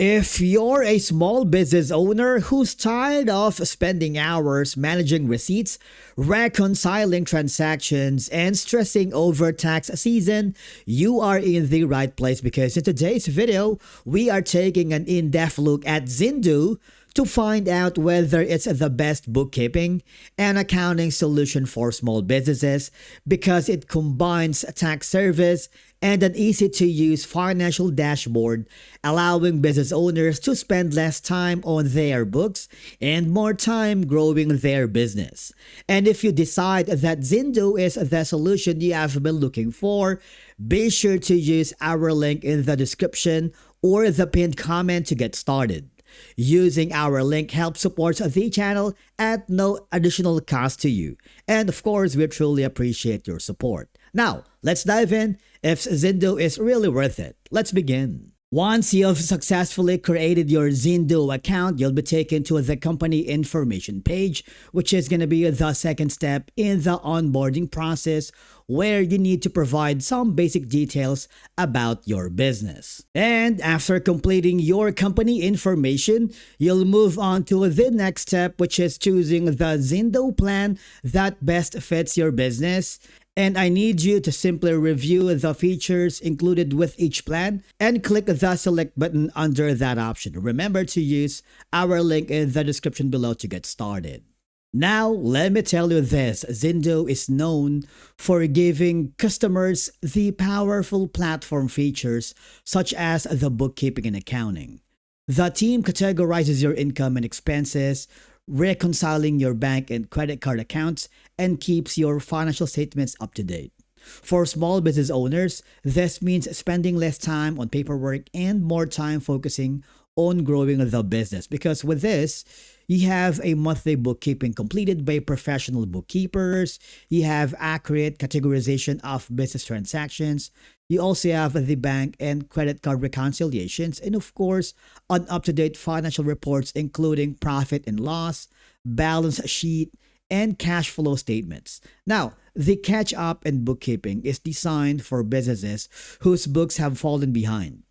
If you're a small business owner who's tired of spending hours managing receipts, reconciling transactions, and stressing over tax season, you are in the right place because in today's video, we are taking an in-depth look at Xendoo to find out whether it's the best bookkeeping and accounting solution for small businesses because it combines tax service and an easy-to-use financial dashboard, allowing business owners to spend less time on their books and more time growing their business. And if you decide that Xendoo is the solution you have been looking for, be sure to use our link in the description or the pinned comment to get started. Using our link helps support the channel at no additional cost to you. And of course, we truly appreciate your support. Now, let's dive in if Xendoo is really worth it. Let's begin. Once you've successfully created your Xendoo account, you'll be taken to the company information page, which is going to be the second step in the onboarding process where you need to provide some basic details about your business. And after completing your company information, you'll move on to the next step, which is choosing the Xendoo plan that best fits your business. And I need you to simply review the features included with each plan and click the select button under that option. Remember to use our link in the description below to get started. Now, let me tell you this, Xendoo is known for giving customers the powerful platform features such as the bookkeeping and accounting. The team categorizes your income and expenses, reconciling your bank and credit card accounts, and keeps your financial statements up to date. For small business owners, this means spending less time on paperwork and more time focusing on growing the business, because with this, you have a monthly bookkeeping completed by professional bookkeepers, you have accurate categorization of business transactions, you also have the bank and credit card reconciliations, and of course, an up-to-date financial reports including profit and loss, balance sheet, and cash flow statements. Now, the catch-up in bookkeeping is designed for businesses whose books have fallen behind.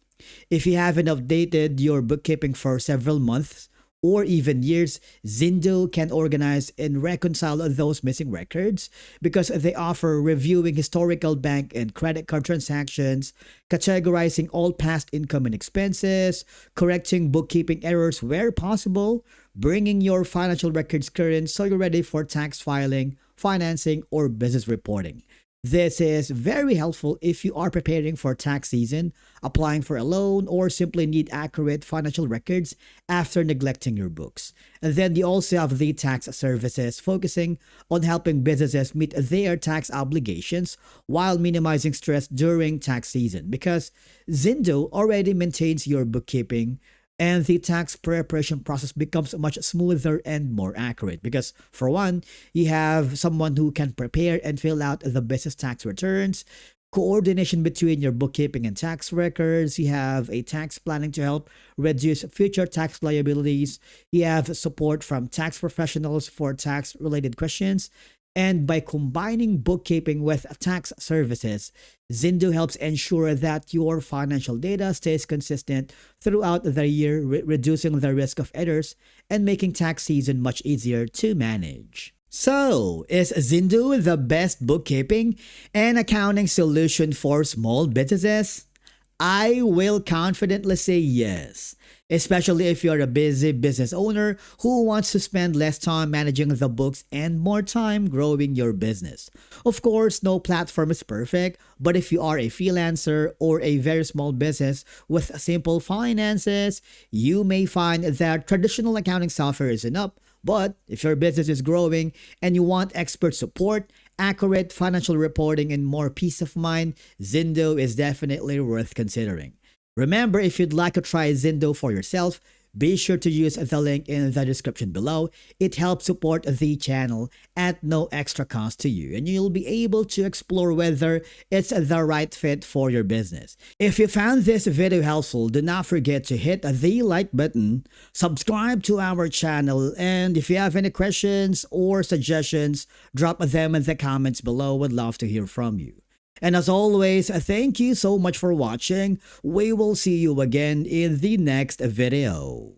If you haven't updated your bookkeeping for several months or even years, Xendoo can organize and reconcile those missing records because they offer reviewing historical bank and credit card transactions, categorizing all past income and expenses, correcting bookkeeping errors where possible, bringing your financial records current so you're ready for tax filing, financing, or business reporting. This is very helpful if you are preparing for tax season, applying for a loan, or simply need accurate financial records after neglecting your books. And then you also have the tax services focusing on helping businesses meet their tax obligations while minimizing stress during tax season, because Xendoo already maintains your bookkeeping and the tax preparation process becomes much smoother and more accurate because, for one, you have someone who can prepare and fill out the business tax returns, coordination between your bookkeeping and tax records, you have a tax planning to help reduce future tax liabilities, you have support from tax professionals for tax-related questions, and by combining bookkeeping with tax services, Xendoo helps ensure that your financial data stays consistent throughout the year, reducing the risk of errors and making tax season much easier to manage. So, is Xendoo the best bookkeeping and accounting solution for small businesses? I will confidently say yes, especially if you're a busy business owner who wants to spend less time managing the books and more time growing your business. Of course, no platform is perfect, but if you are a freelancer or a very small business with simple finances, you may find that traditional accounting software is enough. But if your business is growing and you want expert support, accurate financial reporting, and more peace of mind, Xendoo is definitely worth considering. Remember, if you'd like to try Xendoo for yourself, be sure to use the link in the description below. It helps support the channel at no extra cost to you, and you'll be able to explore whether it's the right fit for your business. If you found this video helpful, do not forget to hit the like button, subscribe to our channel, and if you have any questions or suggestions, drop them in the comments below. Would love to hear from you. And as always, thank you so much for watching. We will see you again in the next video.